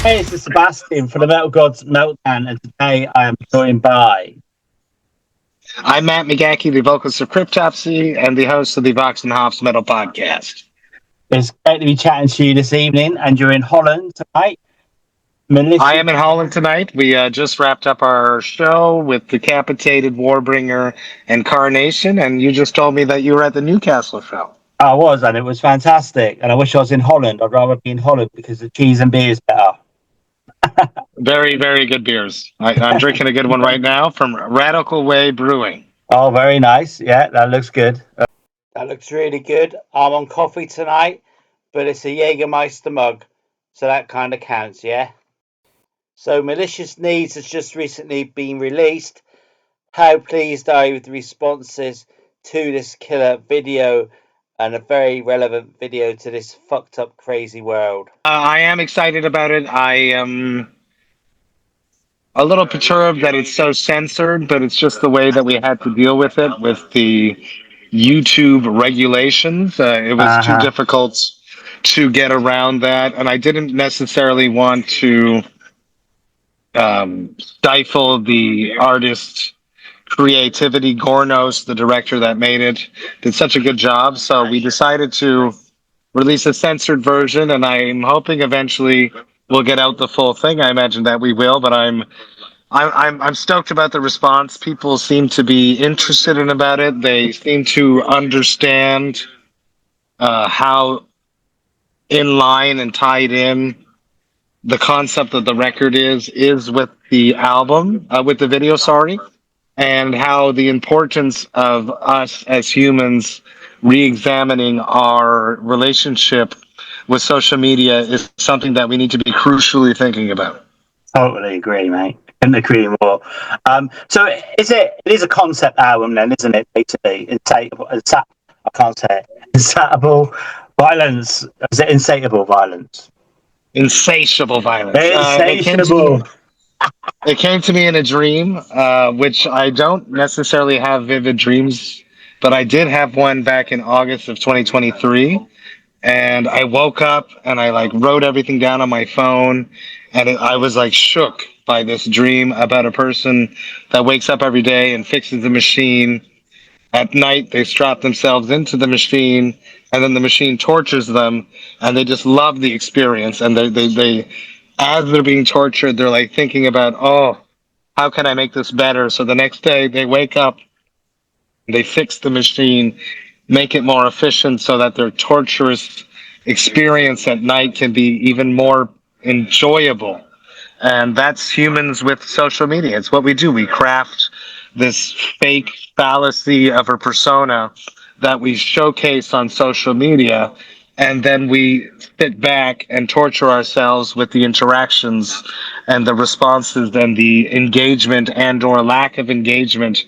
Hey, this is Sebastian from the Metal Gods Meltdown, and today I am joined by. I'm Matt McGachy, the vocalist of Cryptopsy and the host of the Vox and Hops Metal Podcast. It's great to be chatting to you this evening, and you're in Holland tonight. I Melissa, am in Holland tonight. We just wrapped up our show with Decapitated, Warbringer, and Carnation, and you just told me that you were at the Newcastle show. I was, and it was fantastic. And I wish I was in Holland. I'd rather be in Holland because the cheese and beer is better. Very, very good beers. I'm drinking a good one right now from Radical Way Brewing. Oh, very nice. Yeah, that looks good. That looks really good. I'm on coffee tonight, but it's a Jägermeister mug, so that kind of counts, yeah? So, Malicious Needs has just recently been released. How pleased are you with the responses to this killer video and a very relevant video to this fucked up, crazy world? I am excited about it. I am a little perturbed that it's so censored, but it's just the way that we had to deal with it with the YouTube regulations. It was too Uh-huh. difficult to get around that, and I didn't necessarily want to stifle the artist's creativity. Gornos, the director that made it, did such a good job, so we decided to release a censored version, and I'm hoping eventually we'll get out the full thing. I imagine that we will, but I'm stoked about the response. People seem to be interested in about it. They seem to understand how in line and tied in the concept of the record is with the album, with the video, sorry, and how the importance of us as humans re-examining our relationship with social media is something that we need to be crucially thinking about. Totally agree, mate. Couldn't agree more. So it is a concept album then, isn't it? Basically, I can't say it. Insatiable violence. Is it insatiable violence? Insatiable violence. Insatiable. It came to me in a dream, which I don't necessarily have vivid dreams, but I did have one back in August of 2023. And I woke up and I like wrote everything down on my phone, and I was like shook by this dream about a person that wakes up every day and fixes the machine. At night, they strap themselves into the machine, and then the machine tortures them, and they just love the experience. And they as they're being tortured, they're like thinking about, oh, how can I make this better? So the next day, they wake up, they fix the machine, make it more efficient so that their torturous experience at night can be even more enjoyable. And that's humans with social media. It's what we do. We craft this fake fallacy of a persona that we showcase on social media, and then we sit back and torture ourselves with the interactions and the responses and the engagement and or lack of engagement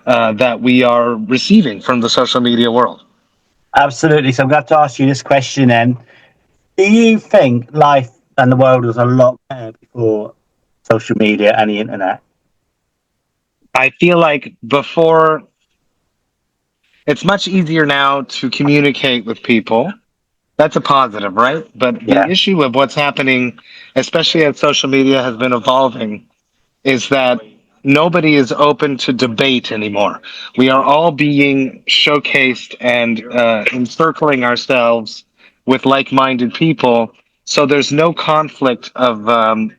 that we are receiving from the social media world. Absolutely. So I'm going to ask you this question then. Do you think life and the world was a lot better before social media and the internet? I feel like before, it's much easier now to communicate with people. That's a positive, right? But the Yeah. issue of what's happening, especially as social media has been evolving, is that nobody is open to debate anymore. We are all being showcased and encircling ourselves with like-minded people. So there's no conflict of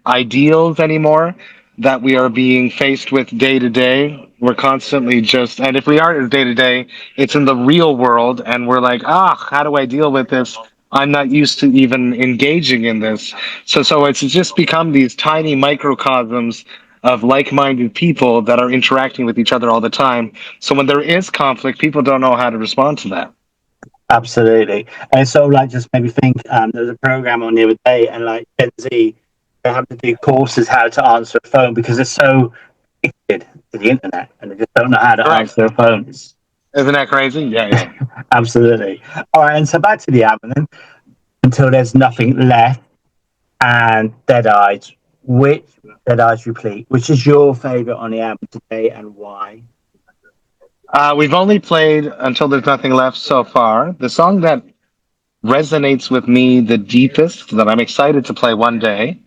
ideals anymore that we are being faced with day to day. We're constantly just, and if we are day to day, it's in the real world, and we're like, how do I deal with this? I'm not used to even engaging in this. So it's just become these tiny microcosms of like-minded people that are interacting with each other all the time. So when there is conflict, people don't know how to respond to that. Absolutely. And so, like, just maybe think there was a program on the other day, and like Gen Z, they have to do courses how to answer a phone because they're so addicted to the internet and they just don't know how to Correct. answer their phones. Isn't that crazy? Yeah. Absolutely. All right. And so, back to the album then. Until There's Nothing Left and Dead Eyes. Which Dead Eyes Replete? Which is your favorite on the album today and why? We've only played Until There's Nothing Left so far. The song that resonates with me the deepest, that I'm excited to play one day,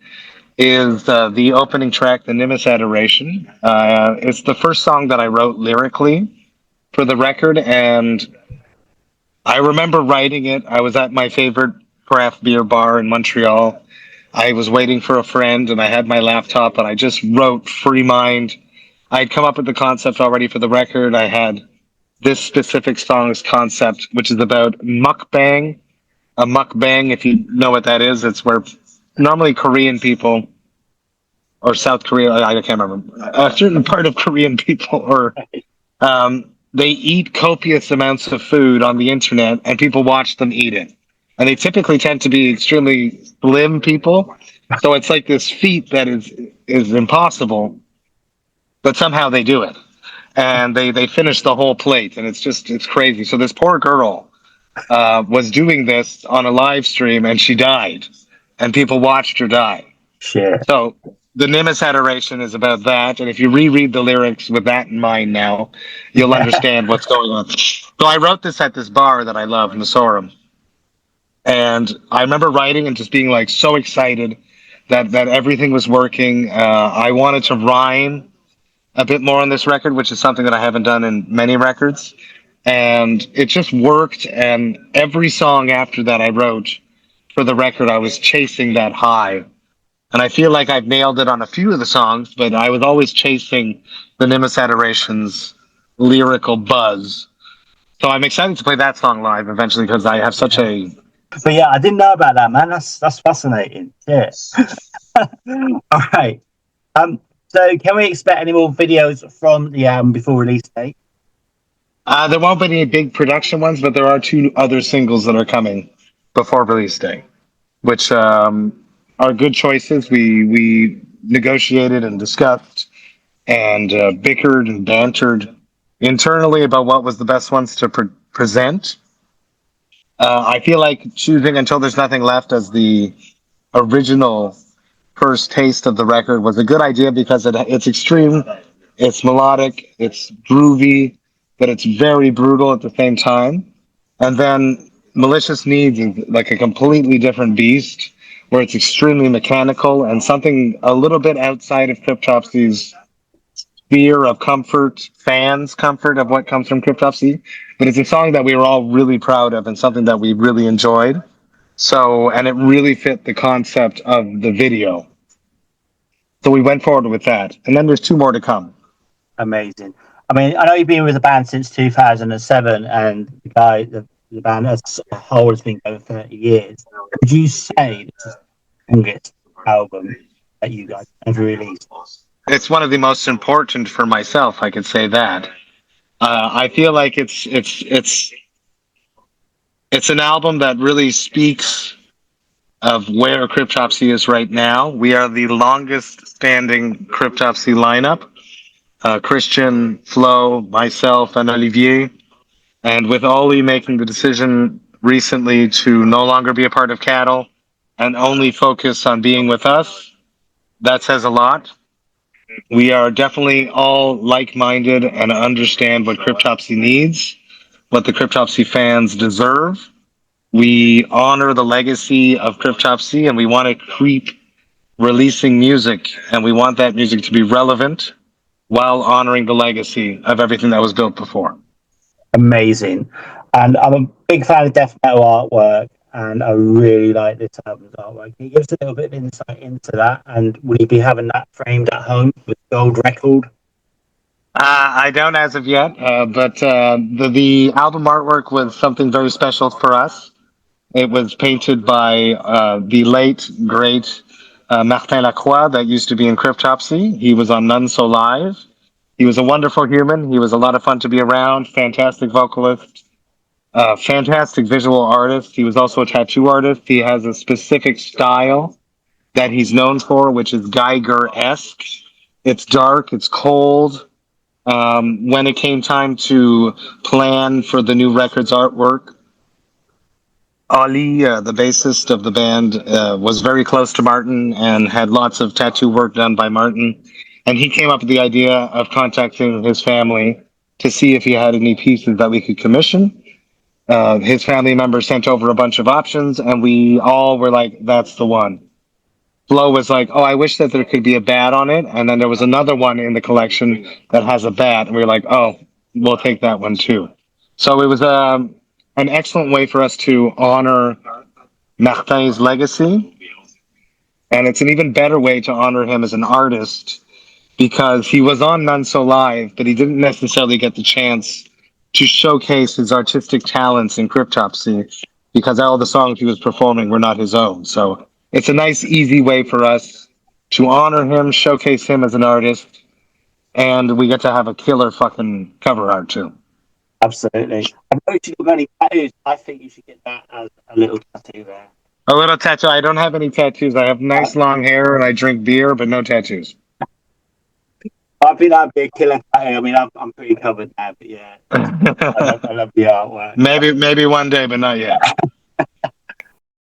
is the opening track, the Nimbus Adoration. It's the first song that I wrote lyrically for the record, and I remember writing it. I was at my favorite craft beer bar in Montreal. I was waiting for a friend, and I had my laptop, and I just wrote free mind. I had come up with the concept already for the record. I had this specific song's concept, which is about mukbang. A mukbang, if you know what that is, it's where normally Korean people or South Korea, I can't remember, a certain part of Korean people, or they eat copious amounts of food on the internet and people watch them eat it. And they typically tend to be extremely slim people. So it's like this feat that is impossible, but somehow they do it. And they finish the whole plate, and it's crazy. So this poor girl was doing this on a live stream, and she died, and people watched her die. Shit. So the Nimbus Adoration is about that, and if you reread the lyrics with that in mind now, you'll understand what's going on. So I wrote this at this bar that I love, Nasorum, and I remember writing and just being like so excited that everything was working. I wanted to rhyme a bit more on this record, which is something that I haven't done in many records, and it just worked. And every song after that I wrote for the record, I was chasing that high. And I feel like I've nailed it on a few of the songs, but I was always chasing the Nimbus Adoration's lyrical buzz. So I'm excited to play that song live eventually because I have such a. But yeah, I didn't know about that, man. That's fascinating. Yeah. All right. So can we expect any more videos from the album before release date? There won't be any big production ones, but there are 2 other singles that are coming before release day, which are good choices. We negotiated and discussed and bickered and bantered internally about what was the best ones to present. I feel like choosing Until There's Nothing Left as the original first taste of the record was a good idea because it's extreme, it's melodic, it's groovy, but it's very brutal at the same time. And then Malicious Needs is like a completely different beast where it's extremely mechanical and something a little bit outside of Cryptopsy's sphere of comfort, fans' comfort of what comes from Cryptopsy. But it's a song that we were all really proud of and something that we really enjoyed. So, and it really fit the concept of the video. So we went forward with that. And then there's 2 more to come. Amazing. I mean, I know you've been with the band since 2007, and the band as a whole has been going 30 years. Would you say this is the longest album that you guys ever released? It's one of the most important for myself. I could say that. I feel like it's an album that really speaks of where Cryptopsy is right now. We are the longest standing Cryptopsy lineup. Christian, Flo, myself, and Olivier. And with Oli making the decision recently to no longer be a part of Cattle and only focus on being with us, that says a lot. We are definitely all like-minded and understand what Cryptopsy needs, what the Cryptopsy fans deserve. We honor the legacy of Cryptopsy, and we want to keep releasing music, and we want that music to be relevant while honoring the legacy of everything that was built before. Amazing. And I'm a big fan of death metal artwork, and I really like this album's artwork. Can you give us a little bit of insight into that? And will you be having that framed at home with gold record? I don't as of yet, but the album artwork was something very special for us. It was painted by the late, great Martin Lacroix that used to be in Cryptopsy. He was on None So Live. He was a wonderful human. He was a lot of fun to be around, fantastic vocalist, fantastic visual artist. He was also a tattoo artist. He has a specific style that he's known for, which is Geiger-esque. It's dark, it's cold. When it came time to plan for the new record's artwork, Ali, the bassist of the band, was very close to Martin and had lots of tattoo work done by Martin. And he came up with the idea of contacting his family to see if he had any pieces that we could commission. His family members sent over a bunch of options, and we all were like, that's the one. Flo was like, "Oh, I wish that there could be a bat on it," and then there was another one in the collection that has a bat, and we were like, "Oh, we'll take that one too." So it was an excellent way for us to honor Martin's legacy, and it's an even better way to honor him as an artist because he was on None So Live, but he didn't necessarily get the chance to showcase his artistic talents in Cryptopsy because all the songs he was performing were not his own. So it's a nice, easy way for us to honor him, showcase him as an artist, and we get to have a killer fucking cover art too. Absolutely. I know you got any tattoos. I think you should get that as a little tattoo there. A little tattoo. I don't have any tattoos. I have nice long hair and I drink beer, but no tattoos. I think that'd be a killer tattoo. I mean, I'm pretty covered now, but yeah, I love the artwork. Maybe one day, but not yet.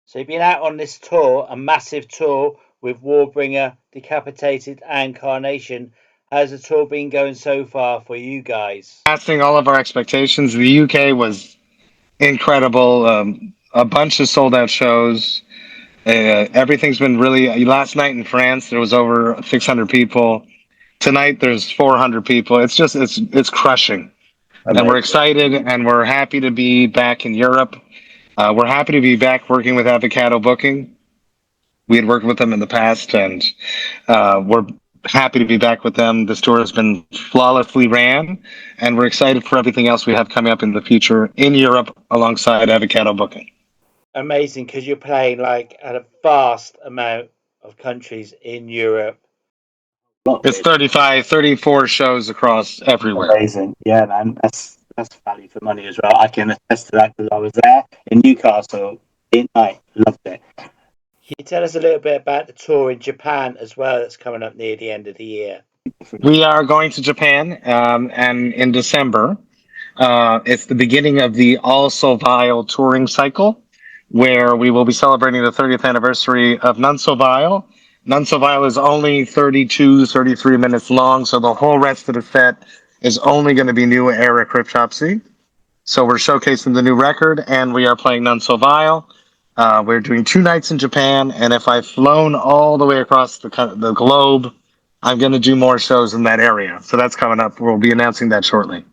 So you've been out on this tour, a massive tour with Warbringer, Decapitated, and Carnation. How's the tour been going so far for you guys? Passing all of our expectations. The UK was incredible. A bunch of sold out shows. Everything's been really. Last night in France, there was over 600 people. Tonight, there's 400 people. It's crushing. And we're excited and we're happy to be back in Europe. We're happy to be back working with Avocado Booking. We had worked with them in the past, and we're happy to be back with them. This tour has been flawlessly ran, and we're excited for everything else we have coming up in the future in Europe alongside Avocado Booking. Amazing, because you're playing like at a vast amount of countries in Europe. It's 35, 34 shows across everywhere. Amazing. Yeah, man. That's value for money as well. I can attest to that because I was there in Newcastle in night. Loved it. Can you tell us a little bit about the tour in Japan as well that's coming up near the end of the year? We are going to Japan, and in December, it's the beginning of the All So Vile touring cycle, where we will be celebrating the 30th anniversary of None So Vile. None So Vile is only 32, 33 minutes long, so the whole rest of the set is only going to be new era Cryptopsy. So we're showcasing the new record, and we are playing None So Vile. We're doing 2 nights in Japan, and if I've flown all the way across the globe, I'm going to do more shows in that area. So that's coming up. We'll be announcing that shortly.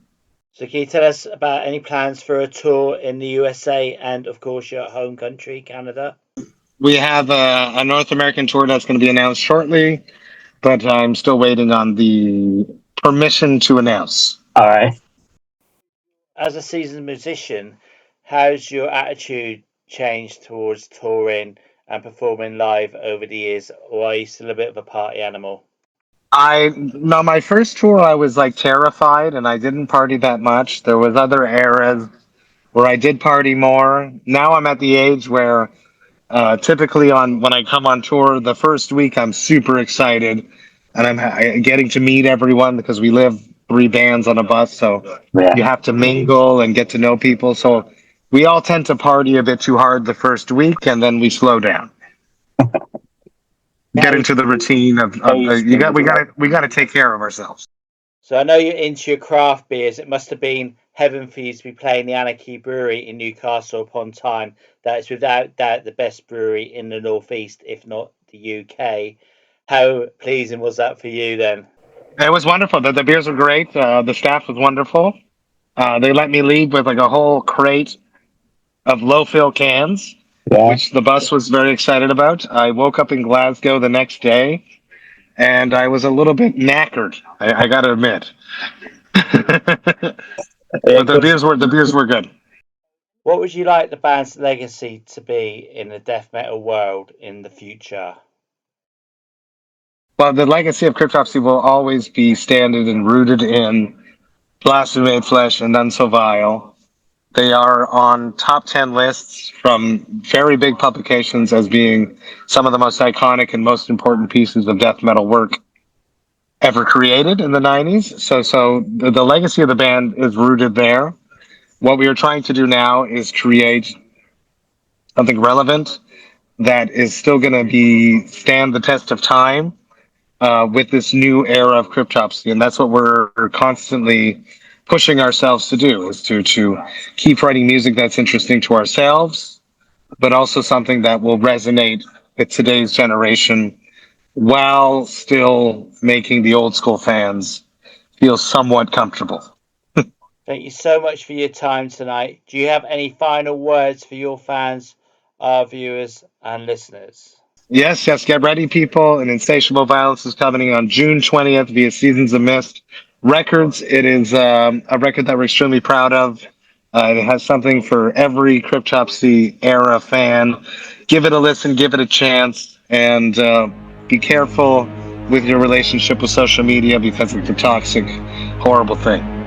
So can you tell us about any plans for a tour in the USA and, of course, your home country, Canada? We have a North American tour that's going to be announced shortly, but I'm still waiting on the permission to announce. All right. As a seasoned musician, how's your attitude changed towards touring and performing live over the years, or are you still a bit of a party animal? No, my first tour, I was like terrified and I didn't party that much. There was other eras where I did party more. Now I'm at the age where typically when I come on tour, the first week I'm super excited and I'm getting to meet everyone because we live 3 bands on a bus, so you have to mingle and get to know people. So we all tend to party a bit too hard the first week, and then we slow down. Get into the routine of we got to take care of ourselves. So I know you're into your craft beers. It must have been heaven for you to be playing the Anarchy Brewery in Newcastle upon Tyne. That is without doubt the best brewery in the Northeast, if not the UK. How pleasing was that for you then? It was wonderful. The beers were great. The staff was wonderful. They let me leave with like a whole crate of low fill cans, which the bus was very excited about. I woke up in Glasgow the next day, and I was a little bit knackered. I got to admit, but the beers were good. What would you like the band's legacy to be in the death metal world in the future? Well, the legacy of Cryptopsy will always be standard and rooted in Blasphemy Made Flesh and None So Vile. They are on top 10 lists from very big publications as being some of the most iconic and most important pieces of death metal work ever created in the 90s. So the legacy of the band is rooted there. What we are trying to do now is create something relevant that is still going to stand the test of time with this new era of Cryptopsy. And that's what we're constantly pushing ourselves to do, is to keep writing music that's interesting to ourselves, but also something that will resonate with today's generation while still making the old school fans feel somewhat comfortable. Thank you so much for your time tonight. Do you have any final words for your fans, our viewers, and listeners? Yes, yes, get ready, people. An Insatiable Violence is coming on June 20th via Seasons of Mist Records. It is a record that we're extremely proud of. It has something for every Cryptopsy era fan. Give it a listen, give it a chance, and be careful with your relationship with social media because it's a toxic, horrible thing.